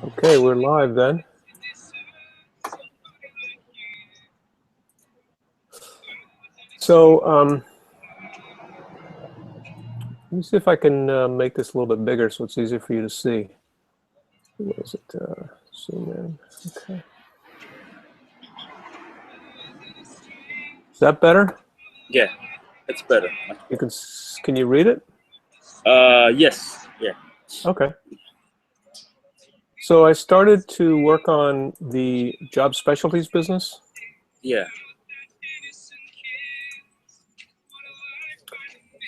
Okay, we're live then. So let me see if I can make this a little bit bigger so it's easier for you to see. What is it? Zoom in. Okay. Is that better? Yeah, it's better. You can you read it? Yes. Yeah. Okay. So I started to work on the job specialties business. Yeah.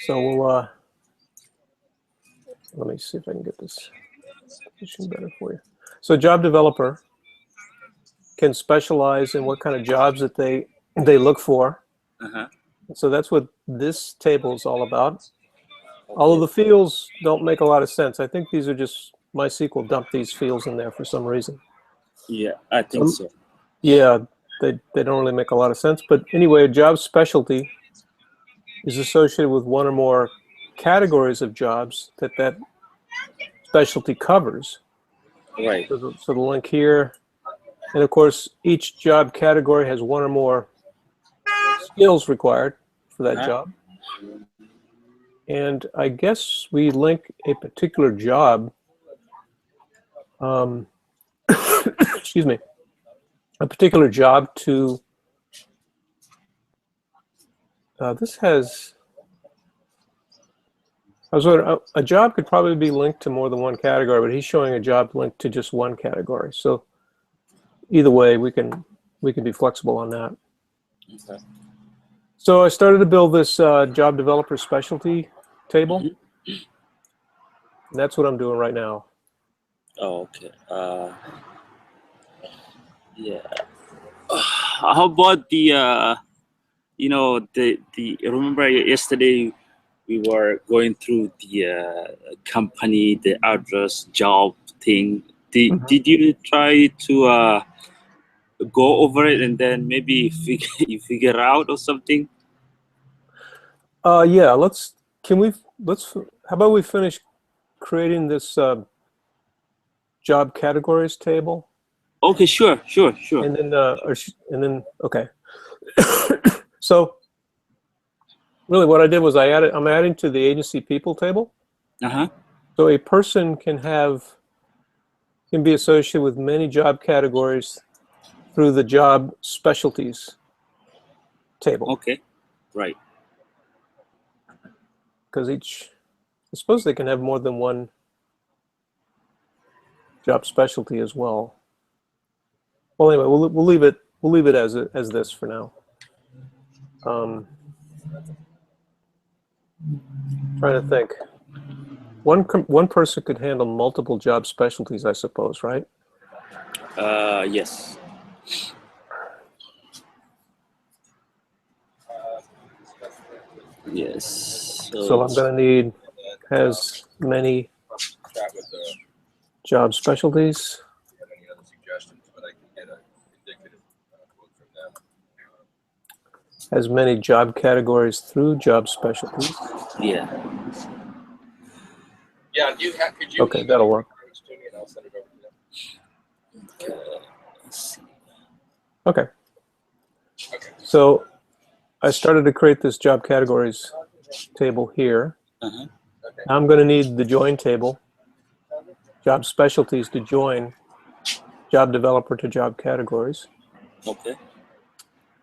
So we'll let me see if I can get this position better for you. So job developer can specialize in what kind of jobs that they look for. So that's what this table is all about. Although the fields don't make a lot of sense. I think these are just MySQL dumped these fields in there for some reason. Yeah, I think so. Yeah, they don't really make a lot of sense. But anyway, a job specialty is associated with one or more categories of jobs that specialty covers. Right. So the link here, and of course, each job category has one or more skills required for that job. And I guess we link a particular job, excuse me, a particular job to, this has, I was wondering, a job could probably be linked to more than one category, but he's showing a job linked to just one category. So either way, we can be flexible on that. Okay. So I started to build this job developer specialty table. And that's what I'm doing right now. Oh, okay. Yeah. How about the remember yesterday we were going through the company, the address, job thing. Did you try to go over it and then maybe you figure out or something? Yeah, how about we finish creating this job categories table? Okay, sure. And then okay. So really what I did was I'm adding to the agency people table. So a person can be associated with many job categories through the job specialties table. Okay, right. Because I suppose they can have more than one job specialty as well. Well, anyway, we'll leave it as this for now. Trying to think. One person could handle multiple job specialties, I suppose, right? Yes. Yes. So I'm going to need has many job specialties. Has many job categories through job specialties. Yeah. Yeah, could you okay, that'll work. To me and I'll send it over to them. Okay. Okay. So I started to create this job categories table here. Okay. Now I'm going to need the join table, job specialties to join job developer to job categories. Okay.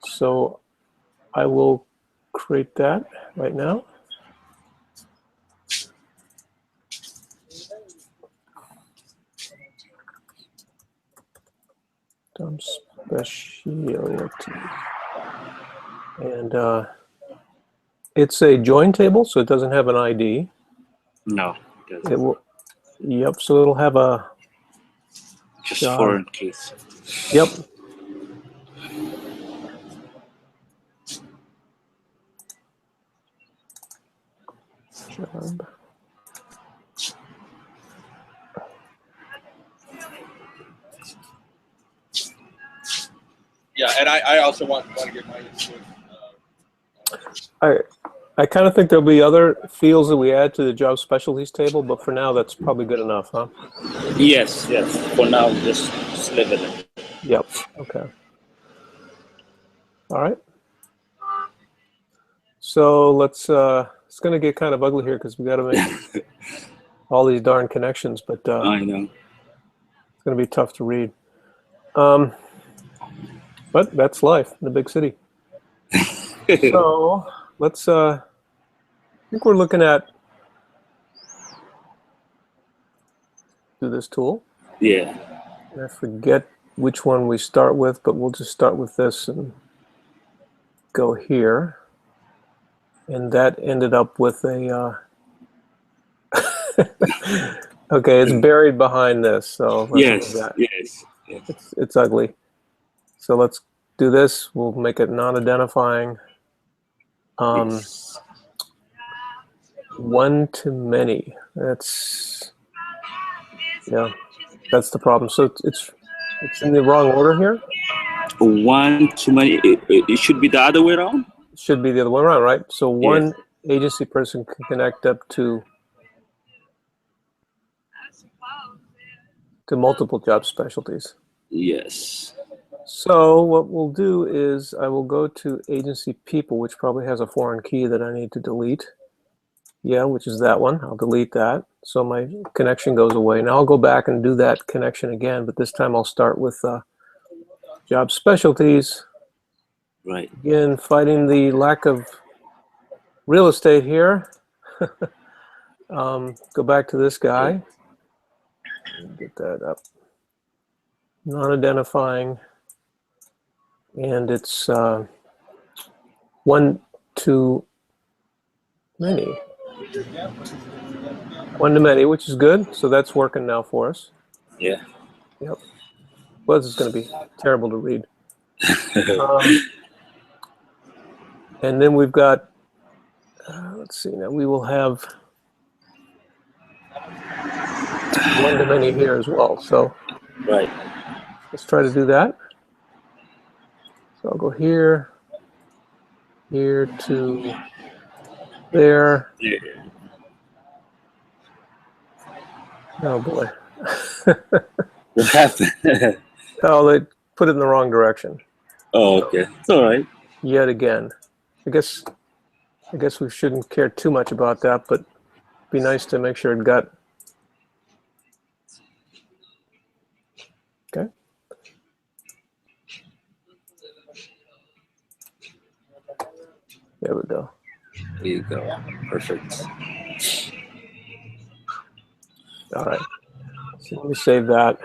So I will create that right now. Job specialty. And it's a join table, so it doesn't have an ID. No, it will. Yep. So it'll have a just job. foreign case. Yep. Job. Yeah, and I also want to get my input. I kind of think there'll be other fields that we add to the job specialties table, but for now, that's probably good enough, huh? Yes, yes. For now, just leave it in. Yep. Okay. All right. So let's. It's going to get kind of ugly here because we got to make all these darn connections, but I know. it's going to be tough to read. But that's life in the big city. So let's. I think we're looking at do this tool. Yeah. I forget which one we start with, but we'll just start with this and go here. And that ended up with a, okay, it's buried behind this. So Yes, yes, yes. It's ugly. So let's do this. We'll make it non-identifying. Yes. One to many. That's, yeah, that's the problem. So it's in the wrong order here. One too many. It should be the other way around. It should be the other way around, right? So one agency person can connect up to multiple job specialties. Yes. So what we'll do is I will go to agency people, which probably has a foreign key that I need to delete. Yeah, which is that one. I'll delete that. So my connection goes away. Now I'll go back and do that connection again, but this time I'll start with job specialties. Right. Again, fighting the lack of real estate here. Go back to this guy. Get that up. Non-identifying. And it's one to many. One to many, which is good. So that's working now for us. Yeah. Yep. Well, this is going to be terrible to read. And then we've got, let's see, now we will have one to many here as well. So right. Let's try to do that. So I'll go here, here to there. Yeah. Oh boy. What happened? Oh, they put it in the wrong direction. Oh, okay. It's all right. Yet again. I guess we shouldn't care too much about that, but it'd be nice to make sure it got. Okay. There we go. There you go. Perfect. All right. So let me save that.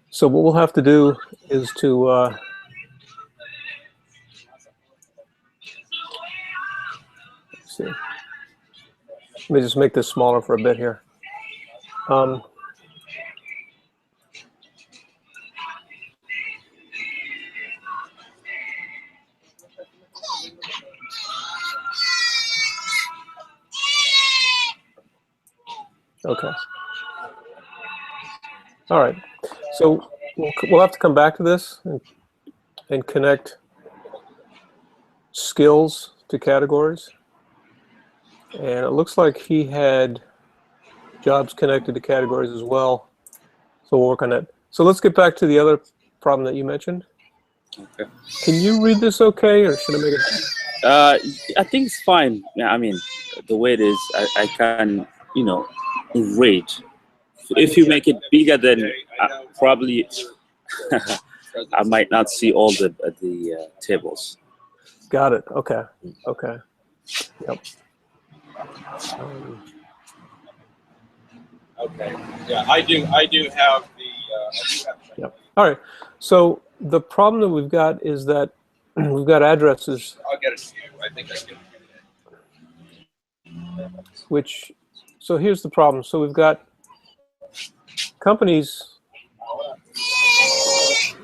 So what we'll have to do is to let's see. Let me just make this smaller for a bit here. Okay. All right. So we'll have to come back to this and connect skills to categories. And it looks like he had jobs connected to categories as well. So we'll work on that. So let's get back to the other problem that you mentioned. Okay. Can you read this okay, or should I make it? I think it's fine. Yeah, I mean, the way it is, I can, read. If you make it bigger, then probably I might not see all the tables. Got it. Okay. Okay. Yep. Okay. Yeah, I do have the. Yep. All right. So the problem that we've got is that we've got addresses. I'll get it to you. I think I can. Which, so here's the problem. So we've got companies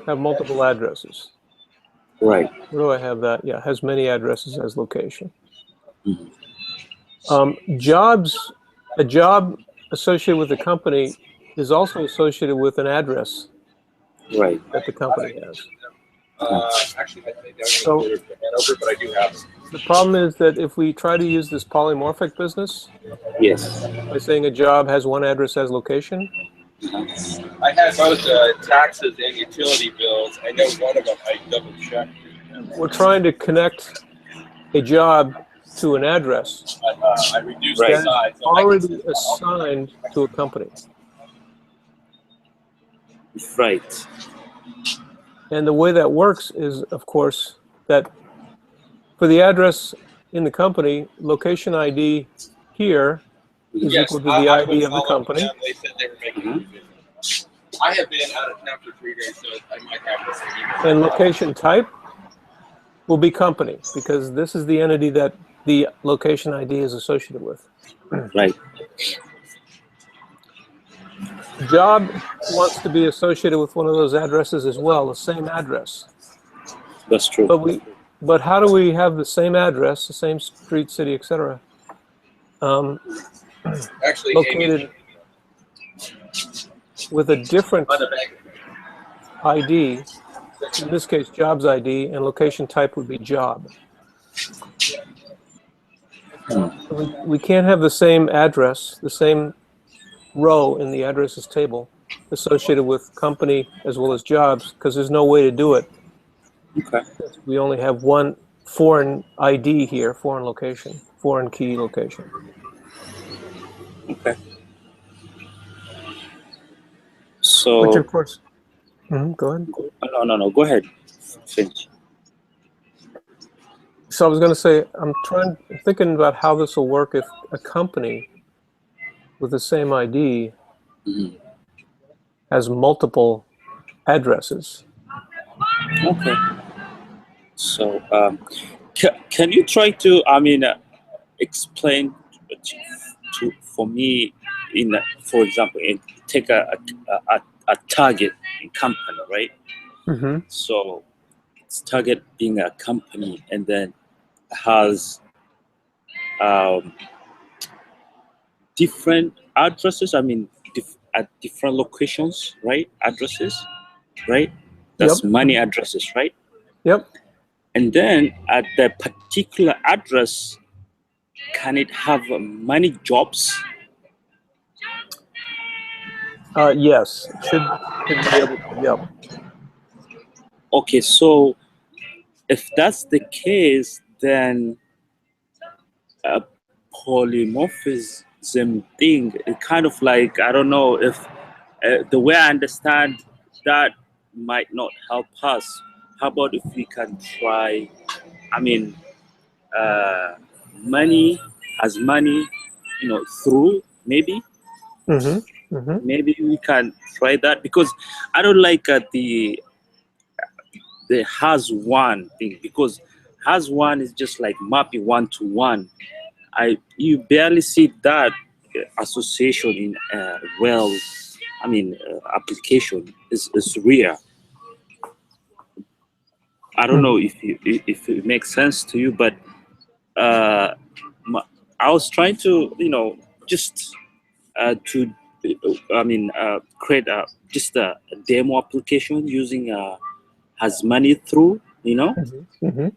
have multiple addresses. Right. Where do I have that? Yeah, has many addresses as location. Mm-hmm. A job associated with the company is also associated with an address right. that the company has. Actually, I think I'm going to put Hanover, but I do have them. The problem is that if we try to use this polymorphic business, Yes. by saying a job has one address as location, I had both taxes and utility bills. I know one of them I double checked. we're trying to connect a job to an address I reduced Right. the size. that's So I can- already assigned to a company. Right. And the way that works is, of course, that for the address in the company, location ID here is Yes, equal to the I ID was of the following company. them. They said they were making a decision. I have been out of town for 3 days, so I might have this email. And location type will be company, because this is the entity that the location ID is associated with. Right. Job wants to be associated with one of those addresses as well, the same address. That's true. But how do we have the same address, the same street, city, etc., Actually, located with a different on the back. ID, in this case, jobs ID, and location type would be job. We can't have the same address, the same row in the addresses table associated with company as well as jobs, because there's no way to do it. Okay. We only have one foreign ID here, foreign location, foreign key location. Okay. Which, So of course, go ahead. no. Go ahead. Finish. So I was going to say, I'm thinking about how this will work if a company with the same ID has multiple addresses. Okay. So can you try to explain for me for example, take a target company, right? Mm-hmm. So it's target being a company, and then has different addresses. At different locations, right? Addresses, right? That's Yep. money addresses, right? Yep. And then at the particular address, can it have many jobs? Yes. Should be able to. Yep. Okay, so if that's the case, then a polymorphism thing, it kind of like, I don't know if the way I understand that might not help us. How about if we can try, money as money, through maybe? Mm-hmm. Mm-hmm. Maybe we can try that, because I don't like the has one thing, because has one is just like mapping one to one. You barely see that association in application is rare. I don't know if it makes sense to you, but I was trying to just to create just a demo application using has money through, Mm-hmm.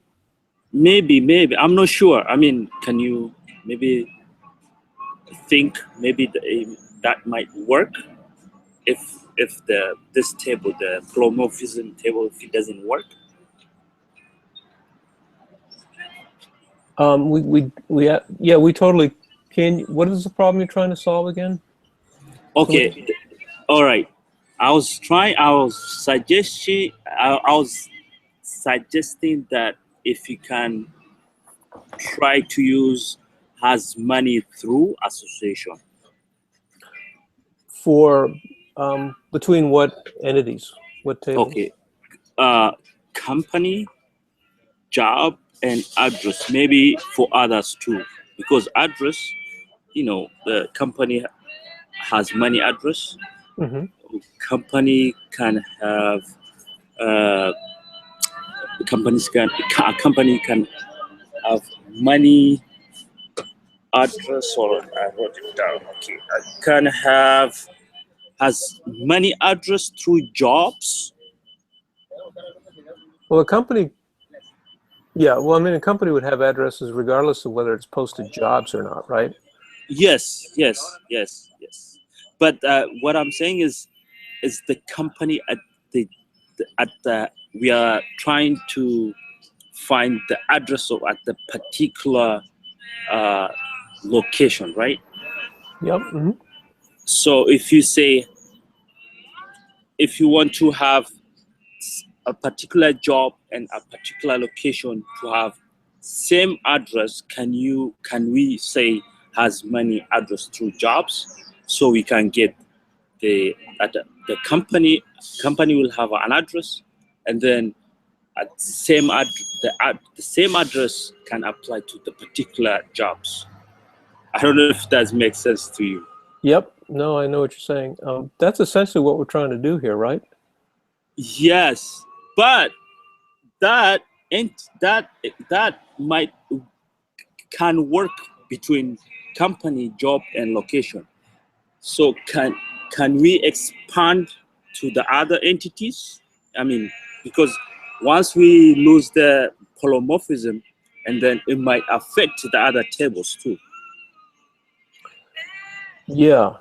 maybe I'm not sure. Can you maybe think maybe that might work if this table, the polymorphism table, if it doesn't work? We totally can. What is the problem you're trying to solve again? Okay, all right. I was suggesting that if you can try to use has money through association. For between what entities? What tables? Okay, company, job, and address. Maybe for others too, because address, the company has money address. Mm-hmm. Company can have a company can have money address, or I wrote it down. Okay, can has money address through jobs, Well, a company, yeah, well, I mean, a company would have addresses regardless of whether it's posted jobs or not, right? Yes, yes, yes, yes. But what I'm saying is the company at the we are trying to find the address of at the particular uh, location, right? Yep. Hmm. So if you say if you want to have a particular job and a particular location to have same address, can we say has many address through jobs, so we can get the company will have an address, and then at the same address can apply to the particular jobs. I don't know if that makes sense to you. Yep. No, I know what you're saying. That's essentially what we're trying to do here, right? Yes, but that and that might can work between company, job, and location. So can we expand to the other entities? I mean, because once we lose the polymorphism, and then it might affect the other tables too. Yeah.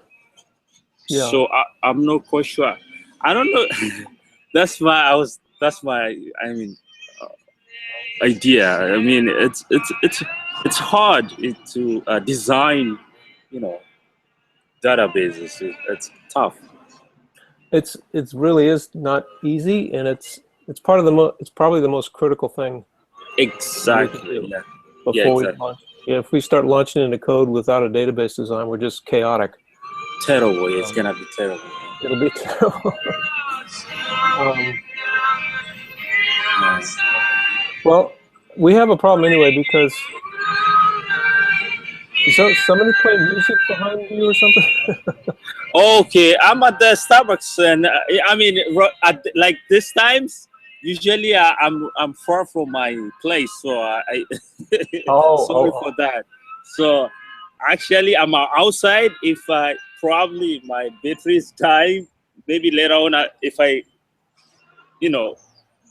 Yeah. So I'm not quite sure. I don't know. That's my I mean idea. I mean it's hard to design, you know, databases. It's tough. It's really is not easy, and it's part of it's probably the most critical thing we can Exactly. do Yeah. Yeah. before we Exactly. launch. Yeah, if we start launching into code without a database design, we're just chaotic. Terrible. It's gonna be terrible. It'll be terrible. um, well, we have a problem anyway because is somebody playing music behind you or something? Okay, I'm at the Starbucks, and I mean, like this times, usually I'm far from my place, so I sorry Oh. for that. So actually, I'm outside. If I probably my battery is dying, maybe later on, if I you know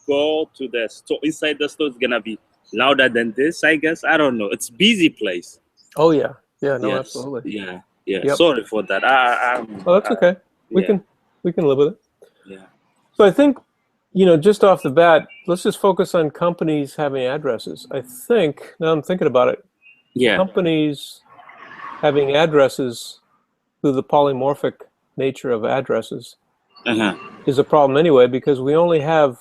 go to the store inside the store, it's gonna be louder than this. I guess I don't know. It's busy place. Oh yeah. Yeah. No, Yes. absolutely. Yeah. Yeah. Yep. Sorry for that. Oh, that's okay. We Yeah. can live with it. Yeah. So I think, just off the bat, let's just focus on companies having addresses. I think, now I'm thinking about it, Yeah. companies having addresses through the polymorphic nature of addresses Uh-huh. is a problem anyway, because we only have,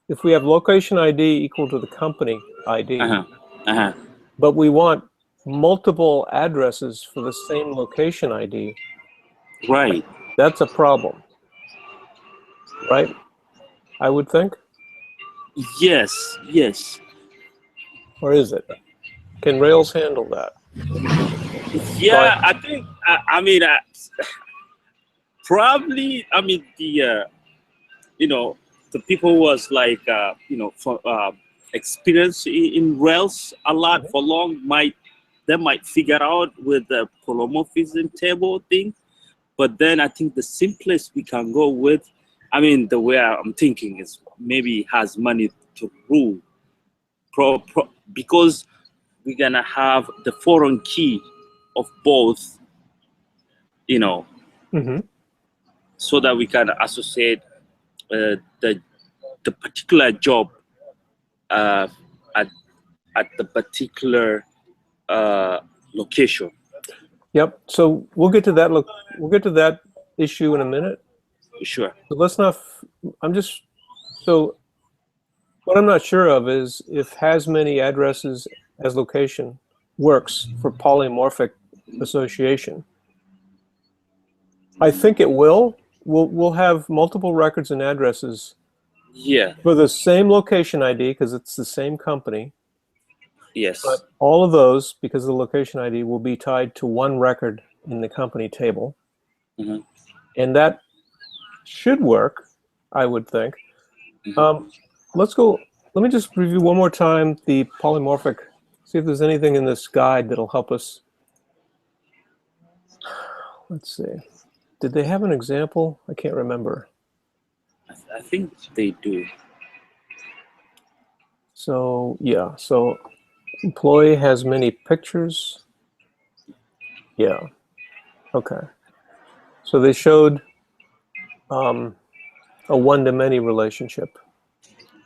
if we have location ID equal to the company ID, Uh-huh. Uh-huh. but we want multiple addresses for the same location ID, Right. that's a problem, right? I would think. Yes. Yes. Or is it? Can Rails handle that? Yeah, I think. I mean, probably. I mean, the people was like, for experience in Rails a lot for long they might figure out with the polymorphism table thing. But then I think the simplest we can go with, I mean, the way I'm thinking is maybe has money to rule, because we're gonna have the foreign key of both, Mm-hmm. so that we can associate the particular job uh, at the particular location. Yep. So we'll get to that. We'll get to that issue in a minute. Sure. But let's not. So what I'm not sure of is if has many addresses as location works for polymorphic association. I think it will. We'll have multiple records and addresses. Yeah. For the same location ID because it's the same company. Yes. But all of those, because of the location ID, will be tied to one record in the company table. Mm-hmm. And that should work, I would think. Mm-hmm. Let's go. Let me just review one more time the polymorphic, see if there's anything in this guide that'll help us. Let's see. Did they have an example? I can't remember. I think they do. So yeah, so employee has many pictures. Yeah. Okay. So they showed a one-to-many relationship.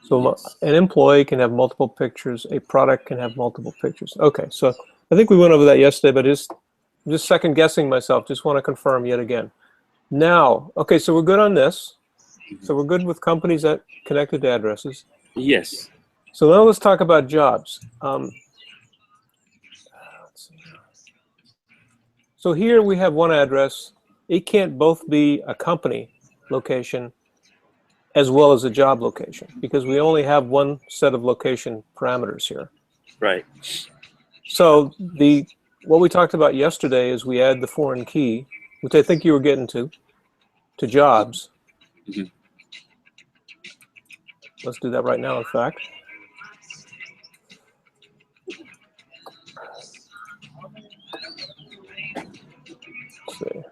So Yes. an employee can have multiple pictures. A product can have multiple pictures. Okay. So I think we went over that yesterday, but just second guessing myself. Just want to confirm yet again. Now, okay. So we're good on this. So we're good with companies that connected to addresses. Yes. So now let's talk about jobs. Let's see. So here we have one address. It can't both be a company location as well as a job location because we only have one set of location parameters here. Right. So what we talked about yesterday is we add the foreign key, which I think you were getting to jobs. Mm-hmm. Let's do that right now, in fact. Let's see.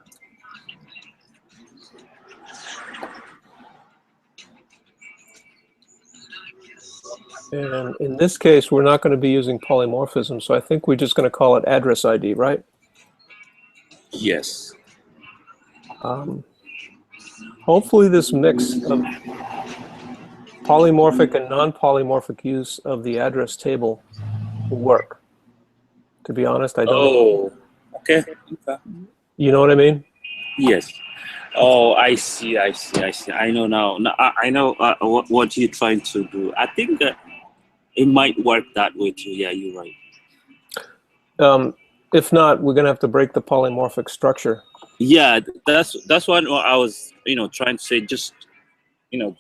And in this case, we're not going to be using polymorphism, so I think we're just going to call it address ID, right? Yes. Hopefully this mix of polymorphic and non-polymorphic use of the address table will work. To be honest, I don't know. Oh, okay. You know what I mean? Yes. Oh, I see. I know now. I know what you're trying to do. I think it might work that way too. Yeah, you're right. If not, we're going to have to break the polymorphic structure. Yeah, that's what I was, trying to say. Just,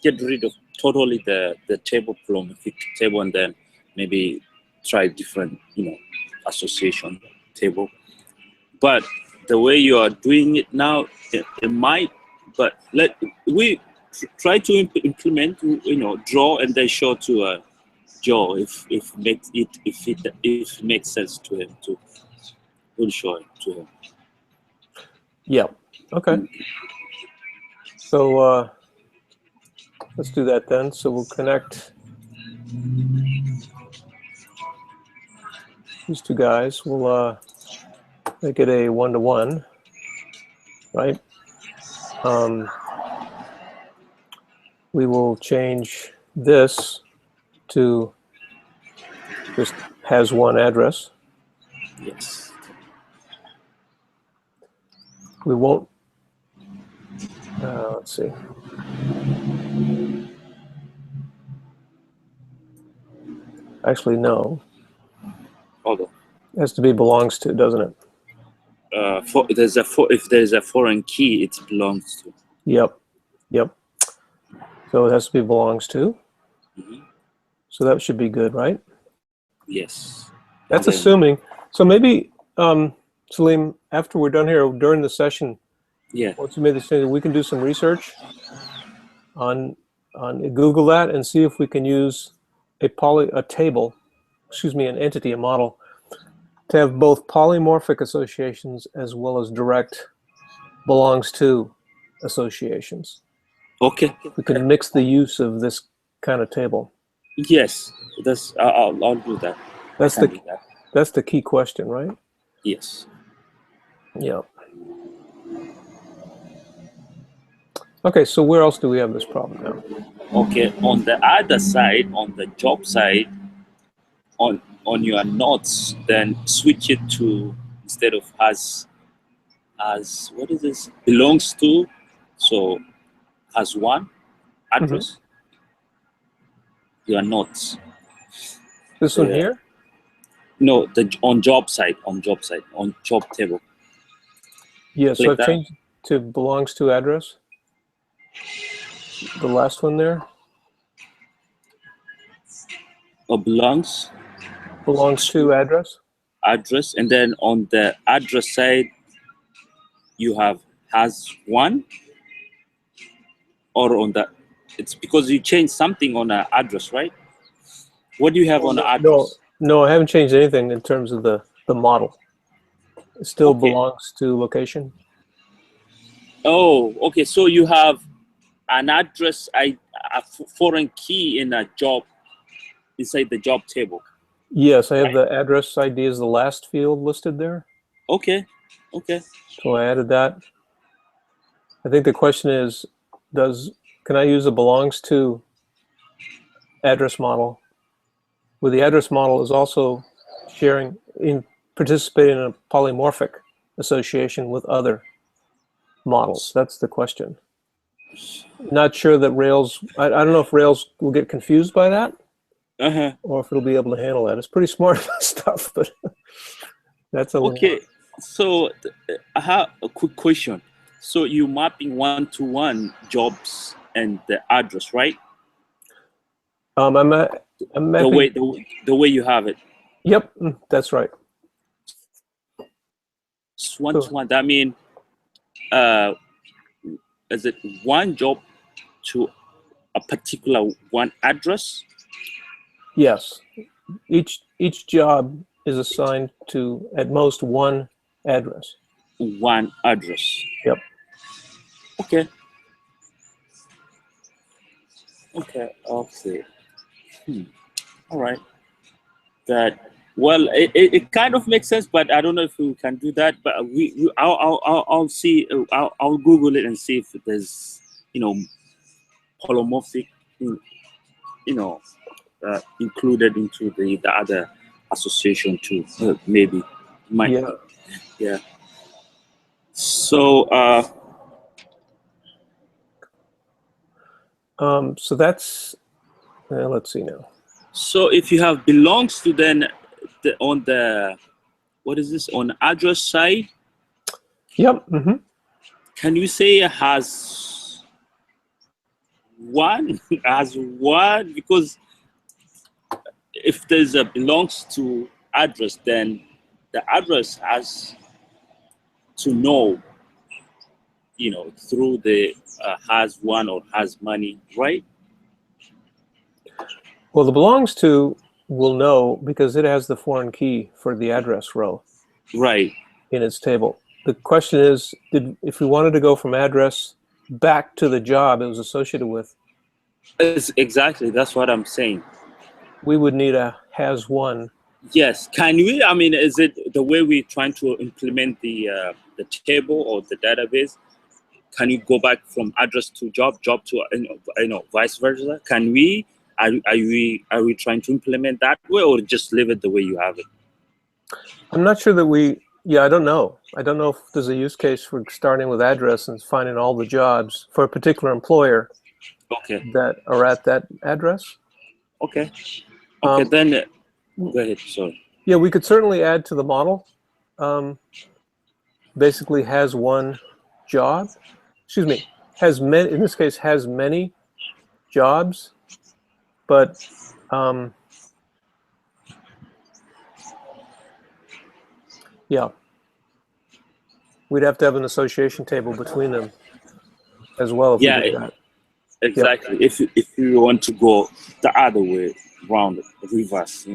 get rid of totally the table polymorphic table, and then maybe try different, association table. But the way you are doing it now, it might. But we try to implement, draw and then show to Joe if it makes sense to him to. We'll show it to him. Yeah. Okay. So let's do that then. So we'll connect these two guys. We'll make it a one-to-one, right? We will change this to just has one address. Yes. We won't. Let's see. Actually, no. Hold on. It has to be belongs to, doesn't it? If there's a foreign key, it belongs to. Yep. So it has to be belongs to. Mm-hmm. So that should be good, right? Yes. That's assuming. So maybe, Salim, after we're done here, during the session, yeah. Once you made this change, we can do some research on Google that and see if we can use an entity, a model, to have both polymorphic associations as well as direct belongs to associations. Okay. We can mix the use of this kind of table. Yes, I'll do that. That's the key question, right? Yes. Yeah. Okay, so where else do we have this problem now? Okay, on the other side, on the job side, on your notes, then switch it to, instead of as what is this? Belongs to, so as one address. Your notes. This one here? No, on job table. Yeah, so I've that. changed to belongs to address. The last one there. Or belongs to address. Address, and then on the address side, you have has one, or on the, it's because you changed something on the address, right? What do you have on the address? No, I haven't changed anything in terms of the model. It still belongs to location. Oh, okay. So you have an address, a foreign key in a job inside the job table. Yes, I have the address ID as the last field listed there. Okay. Okay. So I added that. I think the question is, can I use a belongs to address model, where the address model is also participating in a polymorphic association with other models? That's the question. Not sure that Rails, I don't know if Rails will get confused by that, or if it'll be able to handle that. It's pretty smart stuff, but that's a little... Okay. So I have a quick question. So you mapping one-to-one jobs and the address, right? I'm mapping... the way you have it. Yep, that's right. It's one-to-one. That means, is it one job to a particular one address? Yes. Each job is assigned to at most one address. One address. Yep. Okay. Okay. Okay. All right. That, well, it kind of makes sense, but I don't know if we can do that. But I'll see. I'll Google it and see if there's polymorphic included into the other association too. Maybe might. Yeah. So so that's let's see now. So if you have belongs to, then on the on address side? Yep. Can you say it has one? Because if there's a belongs to address, then the address has to know, through the has one or has money, right? Well, the belongs to will know because it has the foreign key for the address row, right, in its table. The question is, if we wanted to go from address back to the job it was associated with, exactly, that's what I'm saying. We would need a has one. Yes. Can we? I mean, is it the way we're trying to implement the table or the database? Can you go back from address to job to vice versa? Can we? Are we trying to implement that way, or just leave it the way you have it? I'm not sure that we. Yeah, I don't know. I don't know if there's a use case for starting with address and finding all the jobs for a particular employer. Okay. That are at that address. Okay. Okay. Then go ahead. Sorry. Yeah, we could certainly add to the model. Basically, has one job. Excuse me. Has many. In this case, has many jobs, but yeah, we'd have to have an association table between them as well. If we did that. Exactly. Yep. If you want to go the other way around, reverse,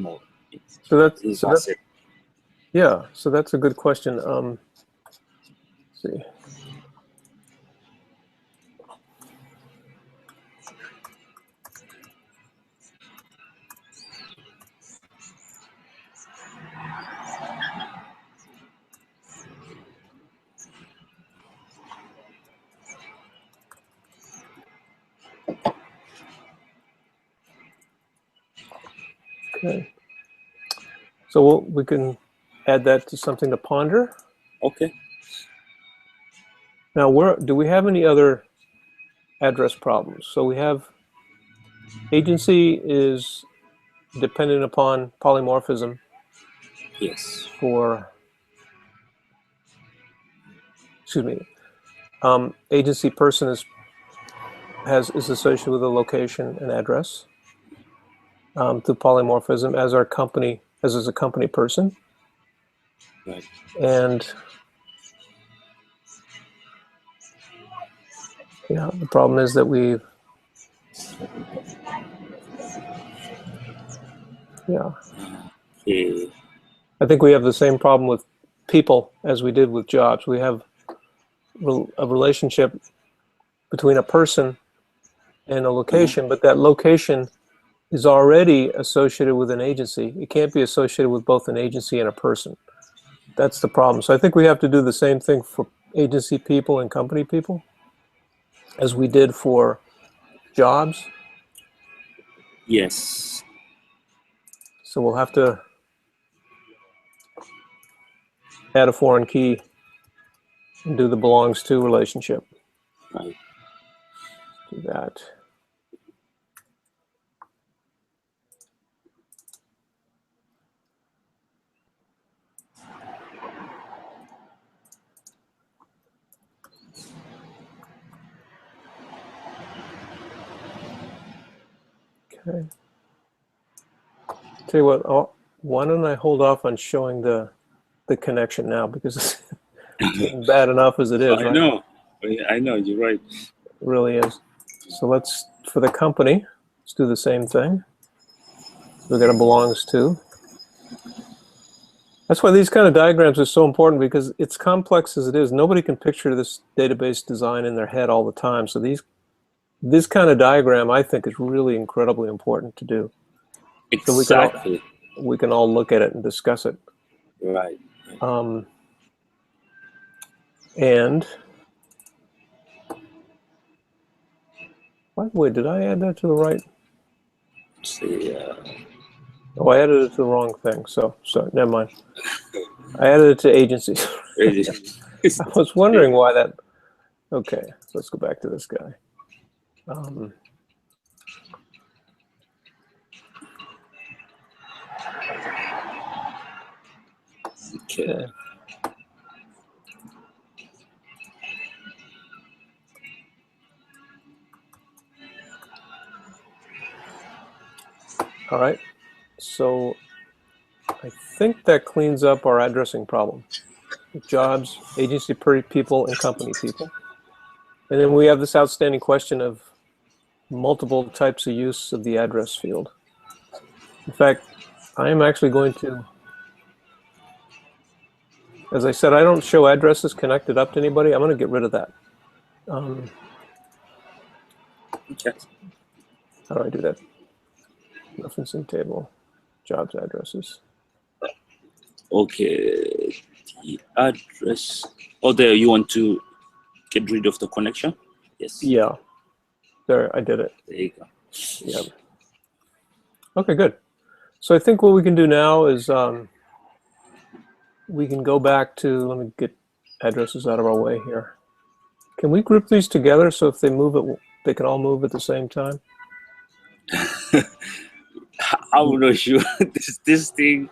So that's it. Yeah. So that's a good question. Let's see. Okay. So we can add that to something to ponder. Okay. Now, do we have any other address problems? So we have agency is dependent upon polymorphism. Yes. Agency person is associated with a location and address through polymorphism, as is a company person. Right. And the problem is that Okay. I think we have the same problem with people as we did with jobs. We have a relationship between a person and a location, but that location is already associated with an agency. It can't be associated with both an agency and a person. That's the problem. So I think we have to do the same thing for agency people and company people as we did for jobs. Yes. So we'll have to add a foreign key and do the belongs to relationship. Right. Do that. Okay. Tell you what, why don't I hold off on showing the connection now, because it's getting bad enough as it is. I right? know. I know, you're right. It really is. So let's, for the company, let's do the same thing. We're going to belongs to. That's why these kind of diagrams are so important, because it's complex as it is. Nobody can picture this database design in their head all the time. So this kind of diagram, I think, is really incredibly important to do. Exactly. So we can all look at it and discuss it. Right. And by the way, did I add that to the right? See, Oh, I added it to the wrong thing. So never mind. I added it to agencies. I was wondering why that. Okay, so let's go back to this guy. Okay. All right. So I think that cleans up our addressing problem. Jobs, agency people, and company people. And then we have this outstanding question of multiple types of use of the address field. In fact, I am actually going to, as I said, I don't show addresses connected up to anybody. I'm going to get rid of that. Okay. How do I do that? Referencing table, jobs addresses. Okay. The address. Oh, there, you want to get rid of the connection? Yes. Yeah. There, I did it. There you go. Yeah. Okay, good. So I think what we can do now is we can go back to, let me get addresses out of our way here. Can we group these together so if they move it, they can all move at the same time? I'm not sure. this thing,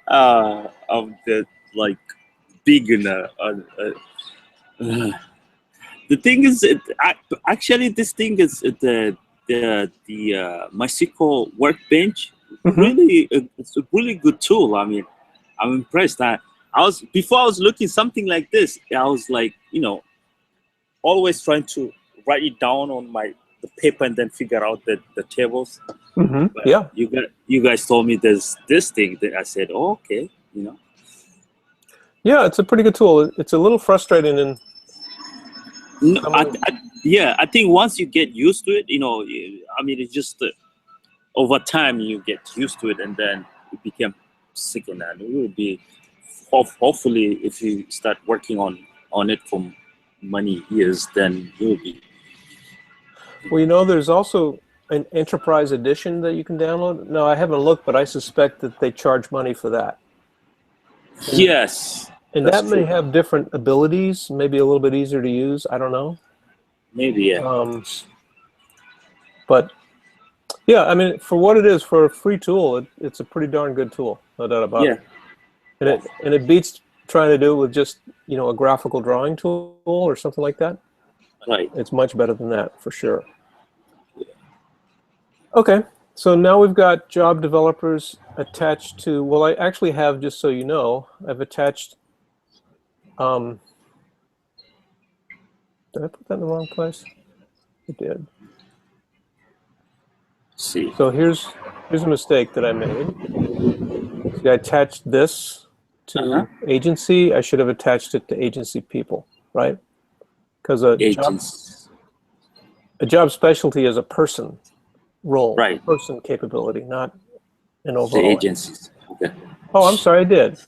of the like big enough. The thing is, actually, this thing is the MySQL workbench. Mm-hmm. Really, it's a really good tool. I mean, I'm impressed. Before I was looking something like this. I was like, always trying to write it down on the paper and then figure out the tables. Mm-hmm. But yeah. You guys told me there's this thing that I said, oh, okay, Yeah, it's a pretty good tool. It's a little frustrating and. No, I think once you get used to it, I mean, it's just over time you get used to it, and then it became second. And it will be hopefully if you start working on it for many years, then you'll be. Well, there's also an enterprise edition that you can download. No, I haven't looked, but I suspect that they charge money for that. Yes. And that may have different abilities, maybe a little bit easier to use. I don't know. Maybe, yeah. But yeah, I mean, for what it is, for a free tool, it's a pretty darn good tool, no doubt about it. And it beats trying to do it with just a graphical drawing tool or something like that. Right. It's much better than that for sure. Okay, so now we've got job developers attached to. Well, I actually have, just so you know, I've attached. Did I put that in the wrong place? I did. See. So here's a mistake that I made. See, I attached this to agency. I should have attached it to agency people, right? Because a job specialty is a person, role, Right. person capability, not an The overall. agencies. Okay. Oh, I'm sorry, I did.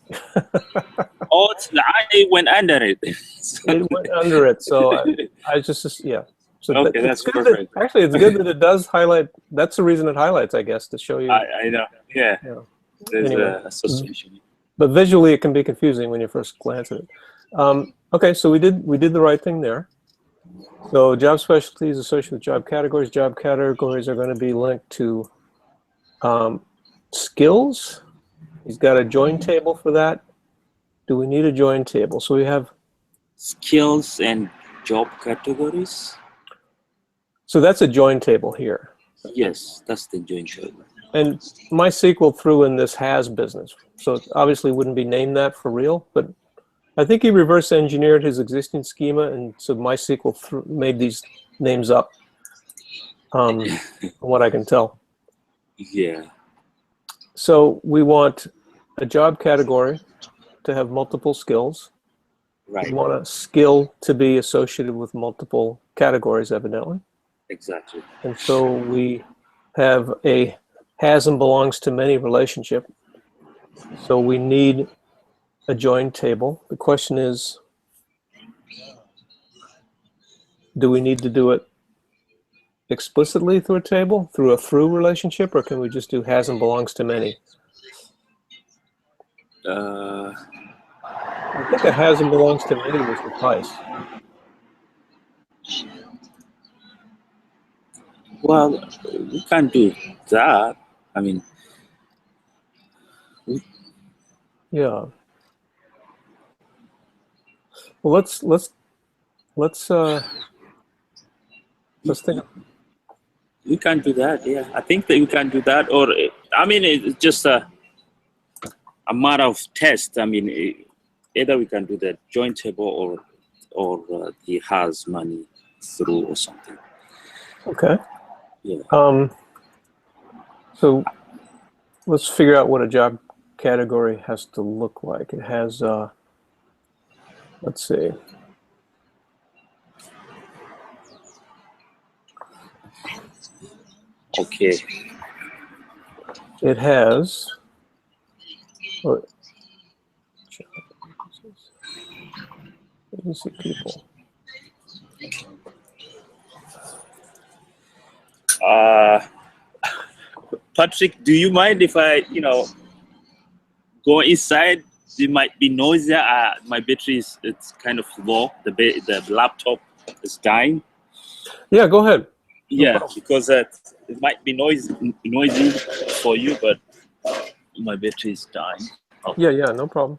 Oh, I went under it. It went under it, so I just yeah. So Okay, it's that's good perfect. that, actually, it's good that it does highlight. That's the reason it highlights, I guess, to show you. I know. Yeah. You know. There's Anyway. a association. But visually, it can be confusing when you first glance at it. Okay, so we did the right thing there. So job specialties associated with job categories. Job categories are going to be linked to skills. He's got a join table for that. Do we need a join table? So we have Skills and job categories. so that's a join table here. Yes, that's the joint table. And MySQL threw in this has business. So it obviously wouldn't be named that for real, but I think he reverse engineered his existing schema, and so MySQL made these names up, from what I can tell. Yeah. So we want a job category to have multiple skills. Right. We want a skill to be associated with multiple categories, evidently. Exactly. And so we have a has and belongs to many relationship. So we need a join table. The question is, do we need to do it explicitly through a table, through a through relationship, or can we just do has and belongs to many? I think a has and belongs to many will suffice. Well, we can't do that. I mean, Yeah. Well, let's think. we can't do that. Yeah, I think that we can do that. Or I mean, it's just a matter of test. I mean, either we can do the joint table or the has money through or something. Okay. Yeah. So let's figure out what a job category has to look like. It has, let's see. Okay. It has, agency people. Patrick, do you mind if I, go inside? It might be noisy. My battery it's kind of low. The laptop is dying. Yeah, go ahead. Yeah, because it might be noisy for you, but my battery is dying. Yeah, no problem.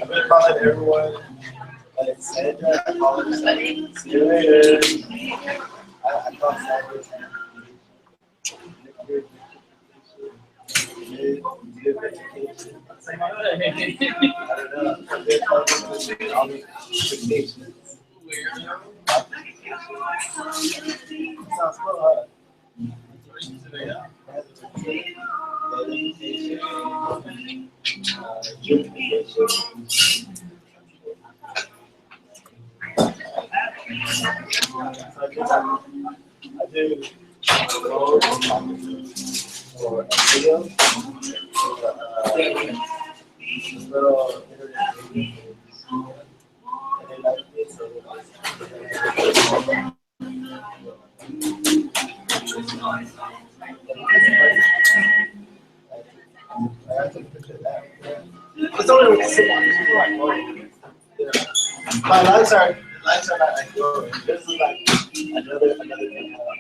I've been calling everyone, but it's Sandra. I call her Sandra. See you later. I call Sandra. Good education. I don't know. I've been calling all these vacations. Sounds so hard. I do for a video, little internet and they like me, so I have to picture that. It's only with sit down. It's like going. My lights are not like going. This is like another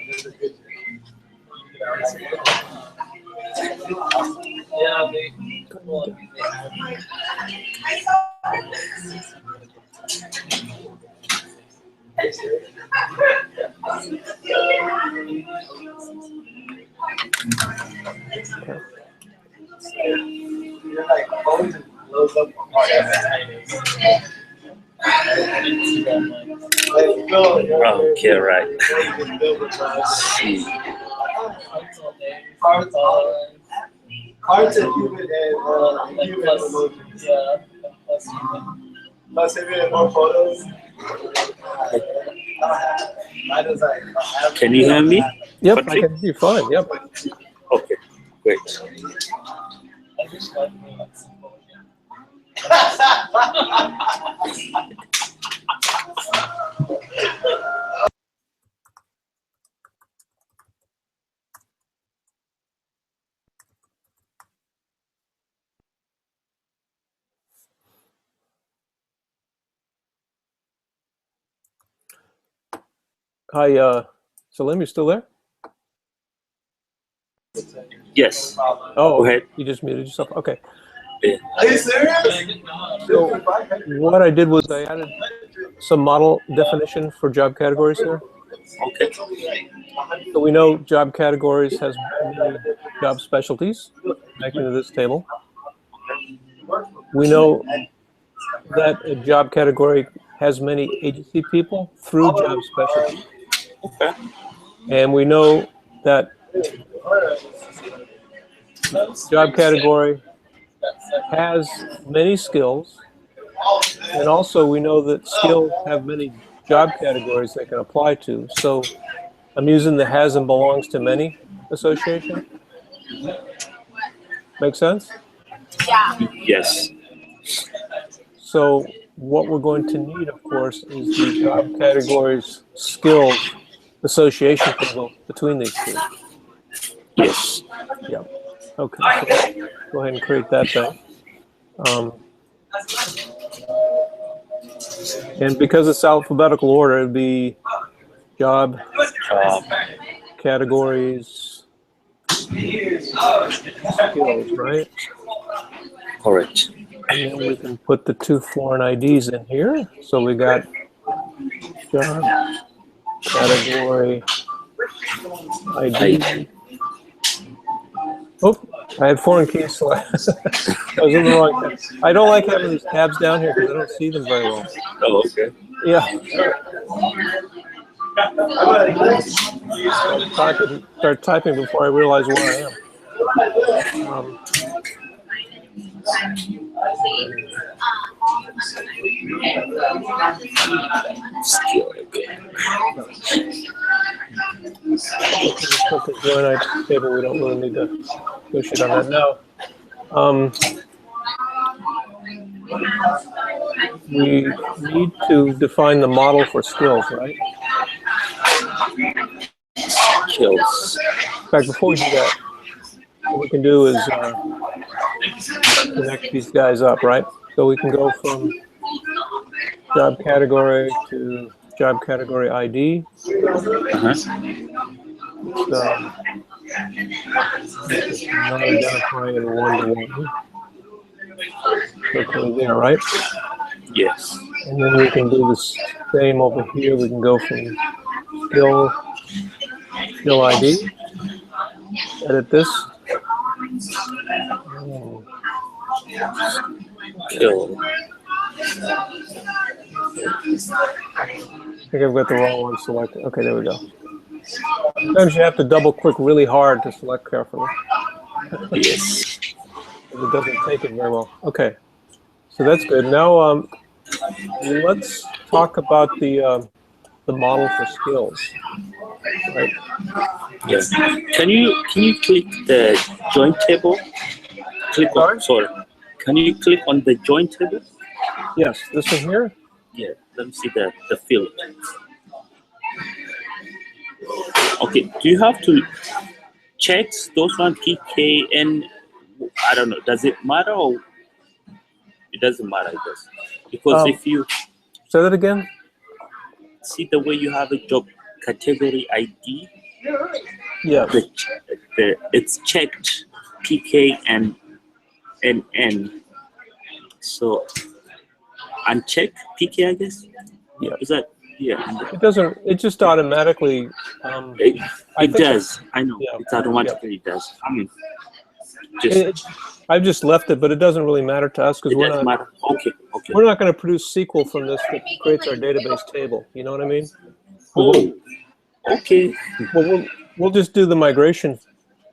picture. Yeah, You're like always blows up on Okay, right. See. Hearts and human emojis. Yeah. Plus, if you have more photos. Can you hear me? Yep, I can hear you fine. Yep. Okay, great. Hi, Salim, you still there? Yes. Oh, Go ahead. you just muted yourself. Okay. Yeah. Are you serious? So what I did was I added some model definition for job categories here. Okay. So we know job categories has many job specialties connected to this table. We know that a job category has many agency people through job specialties. Okay. And we know that job category has many skills. And also we know that skills have many job categories they can apply to. So I'm using the has and belongs to many association. Make sense? Yes. So what we're going to need, of course, is the job categories skills association table between these two. Yes. Yeah. Okay. So go ahead and create that thing. And because it's alphabetical order, it'd be job categories skills, right? Correct. And then we can put the two foreign IDs in here. So we got job category ID. Oh, I had foreign keys selected. I was in the wrong tab. I don't like having these tabs down here because I don't see them very well. Oh, okay. Yeah. Start typing before I realize where I am. Join our table. We don't really need to negotiate on that now. We need to define the model for skills, right? Skills. In fact, before we do that, what we can do is connect these guys up, right? So we can go from job category to job category ID. Not identifying in one-to-one. Okay, there, right? Yes. And then we can do the same over here. We can go from skill ID. Edit this. Skill. I think I've got the wrong one selected. Okay, there we go. Sometimes you have to double click really hard to select carefully. Yes. It doesn't take it very well. Okay, so that's good. Now let's talk about the model for skills. Right. Yes. Can you click the join table? Click on, sorry. Can you click on the join table? Yes, this one here. Yeah. Let me see the field. Okay. Do you have to check those one PK and I don't know. Does it matter or it doesn't matter? I guess because if you say that again. See the way you have a job category ID. Yeah. It's checked PK and NN. So uncheck PK, I guess. Yeah. Is that yeah? It doesn't. It just automatically It does. I know. Yeah, It automatically does. I mean, just I've just left it, but it doesn't really matter to us because it doesn't matter. Okay. Okay. we're not going to produce SQL from this that creates our database table. You know what I mean? Oh, okay. Well, we'll just do the migration.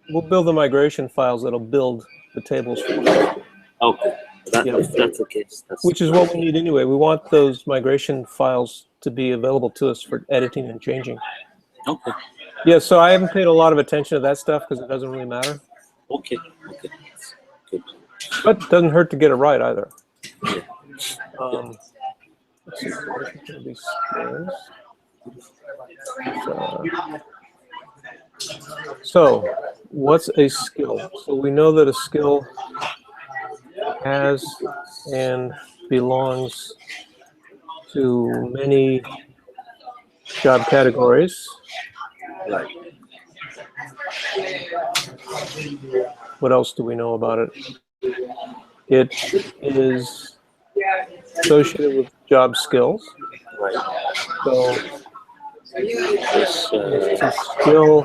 We'll build the migration files that'll build the tables for us. Okay. If that's the case. Which is what we need anyway. We want those migration files to be available to us for editing and changing. Okay. Yeah, so I haven't paid a lot of attention to that stuff because it doesn't really matter. Okay. Okay. Good. But it doesn't hurt to get it right either. Yeah. Let's see, what is going to be skills? So, what's a skill? So we know that a skill has and belongs to many job categories. Right. What else do we know about it? It is associated with job skills. Right. So It's, it's a skill.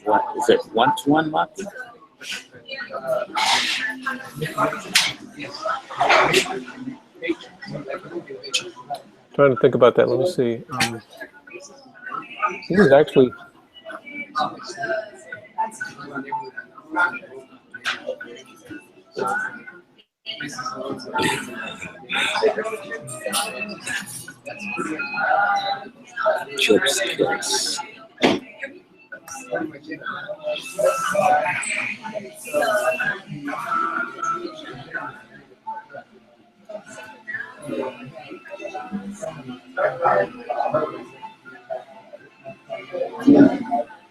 what is it? One-to-one mapping? Trying to think about that. Let me see. This is actually. Job skills.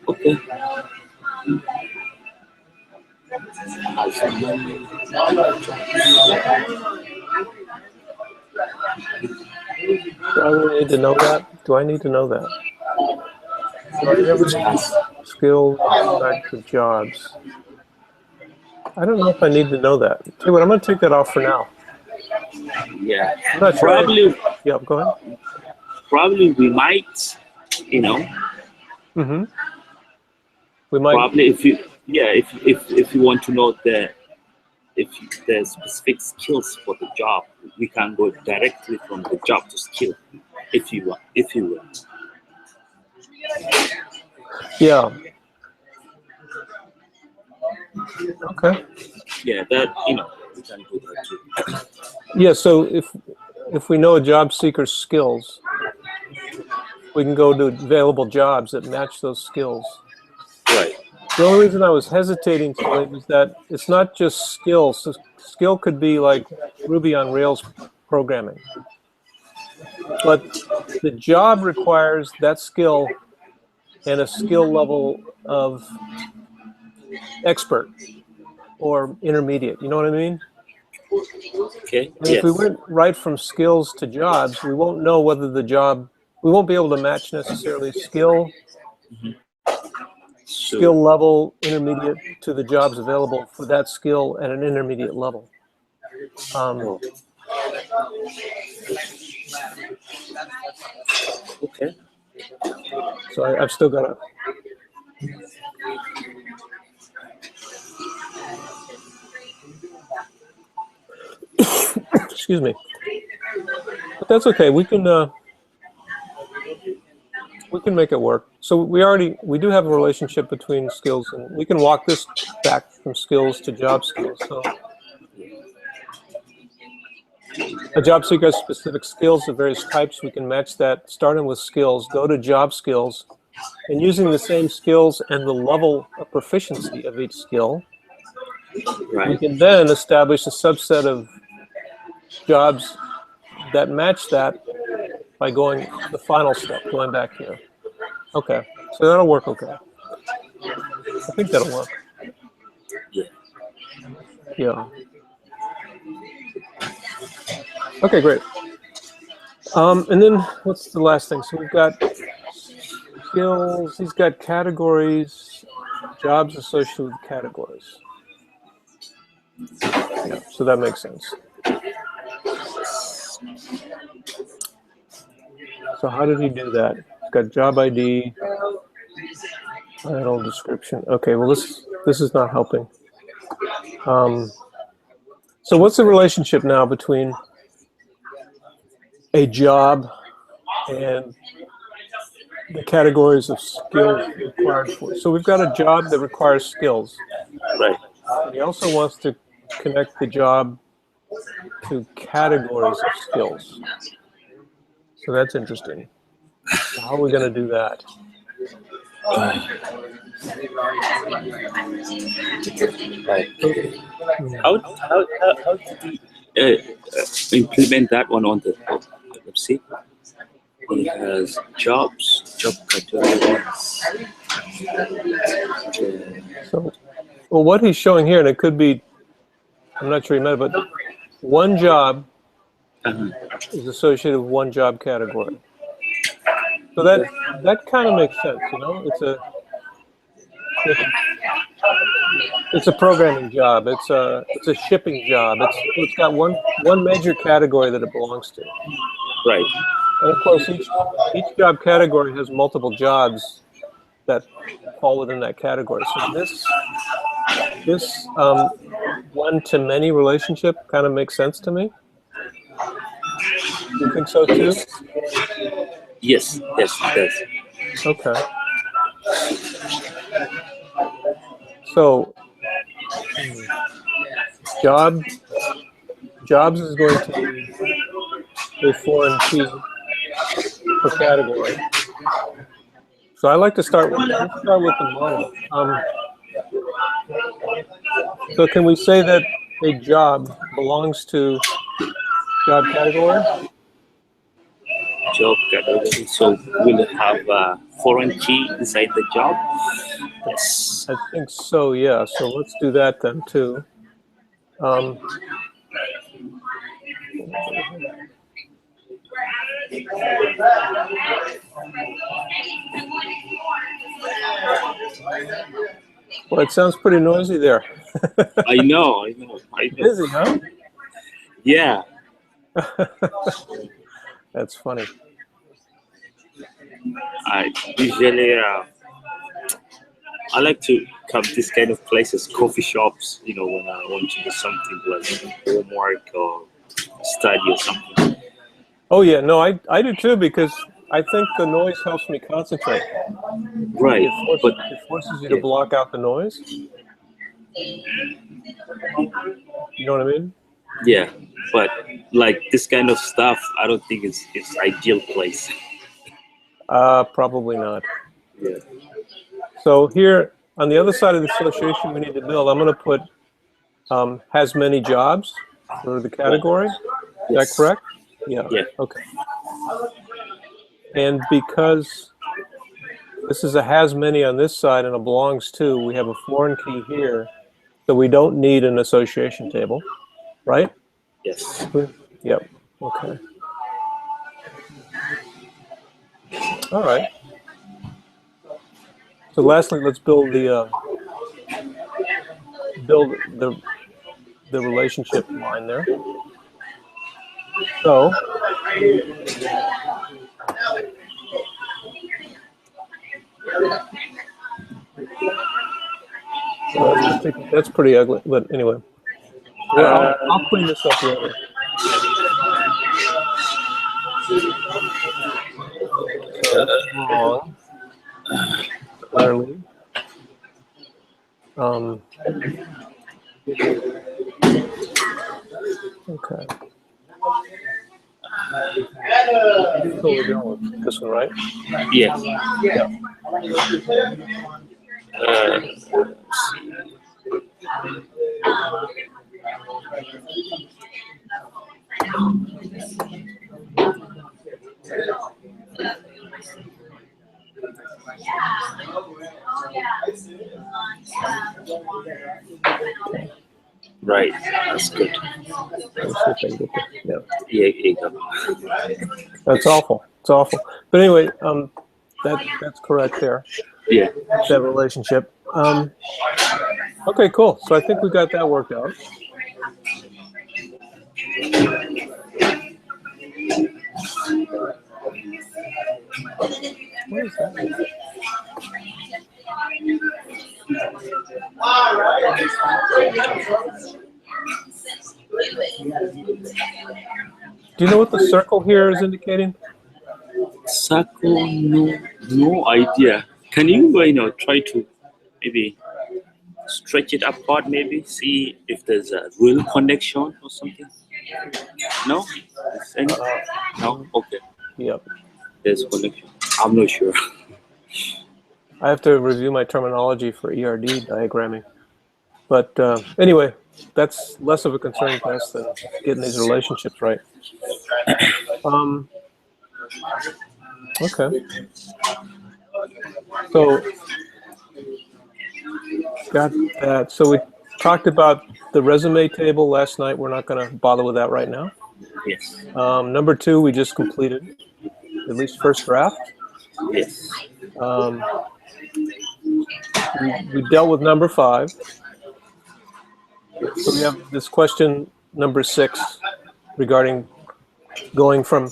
Okay. Do I really need to know that? Do I need to know that? Skills back to jobs. I don't know if I need to know that. Tell you what, I'm going to take that off for now. Yeah. I'm not sure. Probably. Yeah, go ahead. Probably we might. You know. Mm-hmm. We might. Probably if you want to know if there's specific skills for the job, we can go directly from the job to skill, if you want. Yeah. Okay. Yeah, that we can do that too. Yeah. So if we know a job seeker's skills, we can go to available jobs that match those skills. Right. The only reason I was hesitating to it is that it's not just skills. So skill could be like Ruby on Rails programming. But the job requires that skill and a skill level of expert or intermediate. You know what I mean? Okay. And if we went right from skills to jobs, we won't know whether we won't be able to match necessarily skill, skill level, intermediate to the jobs available for that skill at an intermediate level. Okay. So I've still got to. Excuse me. But that's okay. We can make it work. So we do have a relationship between skills, and we can walk this back from skills to job skills. So a job seeker has specific skills of various types. We can match that, starting with skills, go to job skills, and using the same skills and the level of proficiency of each skill, we can then establish a subset of jobs that match that by going the final step, going back here. Okay, so that'll work okay. I think that'll work. Yeah. Yeah. Okay, great. And then what's the last thing? So we've got skills, he's got categories, jobs associated with categories. Yeah, so that makes sense. So how did he do that? He's got job ID. Title description. Okay, well this is not helping. So what's the relationship now between a job and the categories of skills required for? So we've got a job that requires skills. Right. He also wants to connect the job to categories of skills. So that's interesting. How are we going to do that? Right. How did we implement that one on the? Let's see. He has jobs, job categories. So, well, what he's showing here, and it could be, I'm not sure he meant it, but one job is associated with one job category. So that kind of makes sense, you know. It's a programming job. It's a shipping job. It's got one major category that it belongs to. Right. And of course, each job category has multiple jobs that fall within that category. So this one-to-many relationship kind of makes sense to me. Do you think so too? Yes, it does. Okay. So jobs is going to be a foreign key per category. So I like to start with the model. So can we say that a job belongs to job category? Job category. So we'll have a foreign key inside the job. Yes. I think so. Yeah. So let's do that then too. Well, it sounds pretty noisy there. I know. Busy, huh? Yeah. That's funny. I usually I like to come to this kind of places, coffee shops, you know, when I want to do something like homework or study or something. Oh yeah, no, I do too, because I think the noise helps me concentrate. Right. It forces you to block out the noise. You know what I mean? Yeah, but like this kind of stuff, I don't think it's ideal place. Probably not. Yeah. So here, on the other side of the association we need to build, I'm going to put has many jobs for the category. Is that correct? Yeah. Yeah. Okay. And because this is a has many on this side and a belongs to, we have a foreign key here, so we don't need an association table, right? Yes. Yep. Okay. All right. So lastly, let's build the relationship line there. So that's pretty ugly, but anyway. Well, I'll clean this up later. So that's wrong. Clearly. Okay. So we're going with this one, right? Yeah. Yeah. Right. That's good. Let's see if I can get this. Yeah. Yeah. You go. That's awful. It's awful. But anyway, that's correct there. Yeah. That relationship. Okay, cool. So I think we got that worked out. What is that? Do you know what the circle here is indicating? Circle, no idea. Can you, try to maybe stretch it apart, maybe see if there's a real connection or something? No? Is any? No? Okay. Yep. There's connection. I'm not sure. I have to review my terminology for ERD diagramming. But anyway, that's less of a concern to us than getting these relationships right. Okay. So, got that. So we talked about the resume table last night. We're not going to bother with that right now. Yes. Number 2, we just completed, at least first draft. Yes. We dealt with number 5. So we have this question, number 6, regarding going from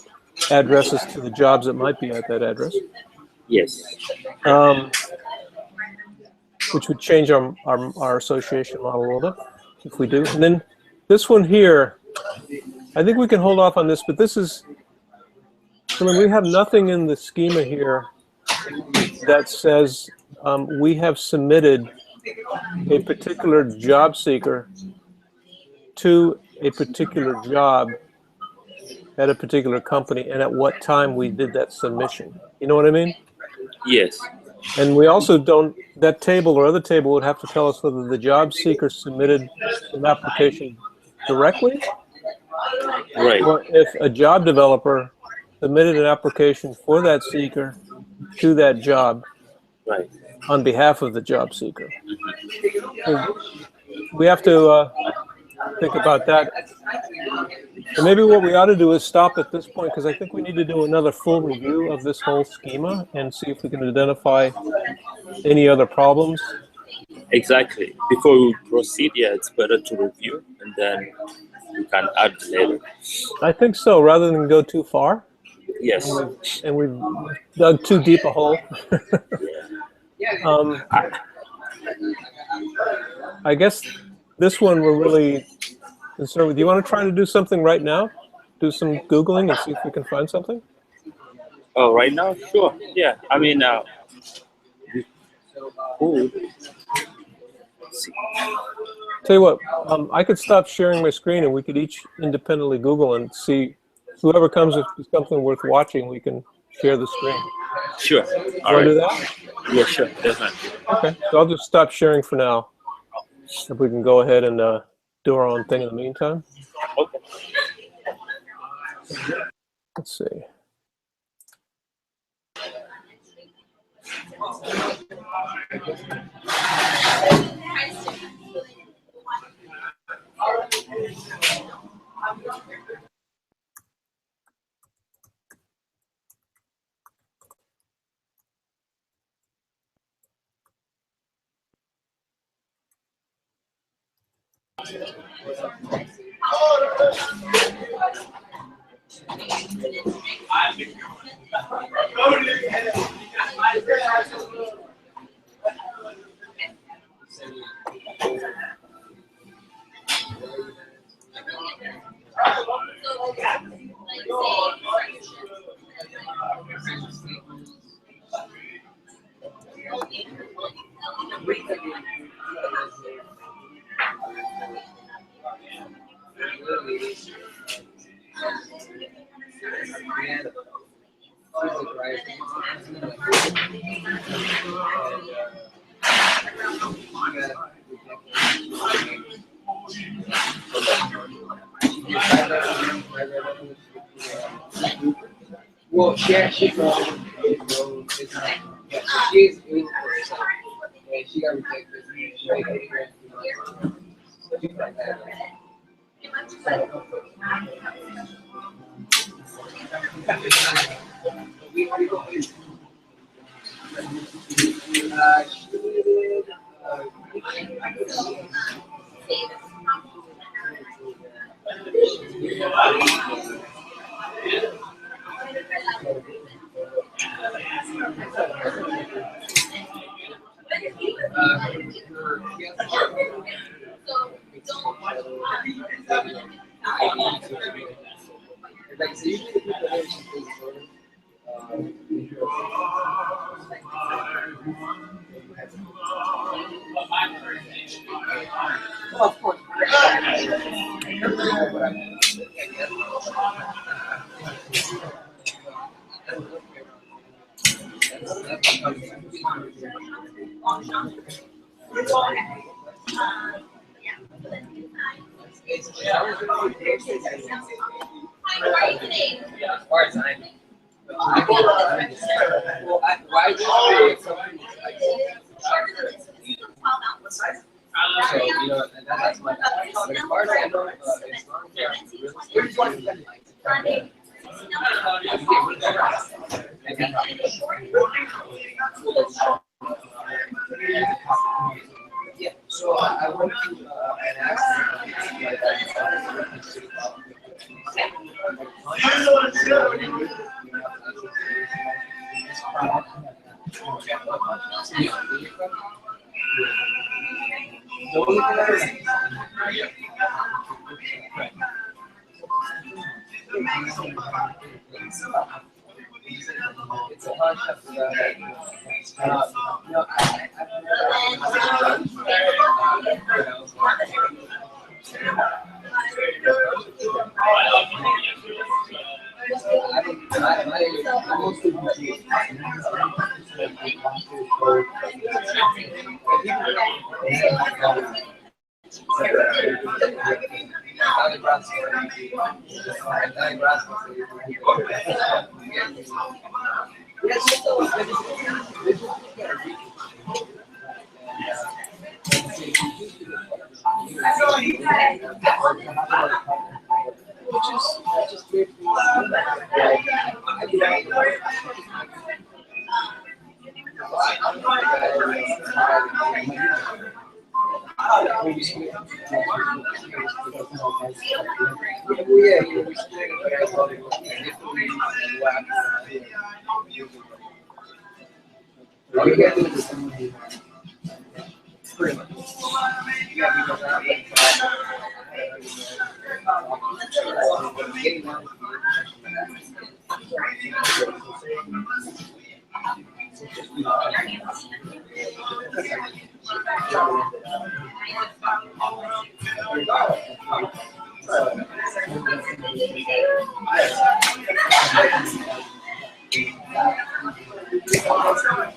addresses to the jobs that might be at that address. Yes. Which would change our association model a little bit, if we do. And then this one here, I think we can hold off on this, but this is, I mean, we have nothing in the schema here that says we have submitted a particular job seeker to a particular job at a particular company and at what time we did that submission. You know what I mean? Yes. And we also don't, that table or other table would have to tell us whether the job seeker submitted an application directly, Right. or if a job developer submitted an application for that seeker to that job Right. on behalf of the job seeker. So we have to think about that. And maybe what we ought to do is stop at this point, because I think we need to do another full review of this whole schema and see if we can identify any other problems. Exactly. Before we proceed, yeah, it's better to review and then we can add later. I think so, rather than go too far. Yes. And we've dug too deep a hole. I guess this one we're really concerned with. Do you want to try to do something right now? Do some Googling and see if we can find something? Oh, right now? Sure. Yeah. I mean, Tell you what, I could stop sharing my screen and we could each independently Google and see whoever comes with something worth watching, we can share the screen. Sure. All right. Do that? Yeah, sure. Definitely. Okay. So I'll just stop sharing for now. If we can go ahead and do our own thing in the meantime. Okay. Let's see. Well, she's wrong. Yeah, she's in for herself. And she got rejected. She made it she's like that. As far as I know. Why do you so, you know, and that's my but as far as I know, as long yeah, so I went to an accident it's a concept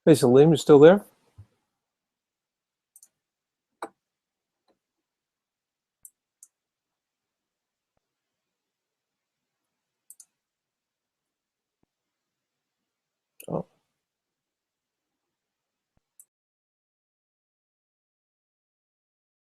Hey, Salim, you still there? Oh.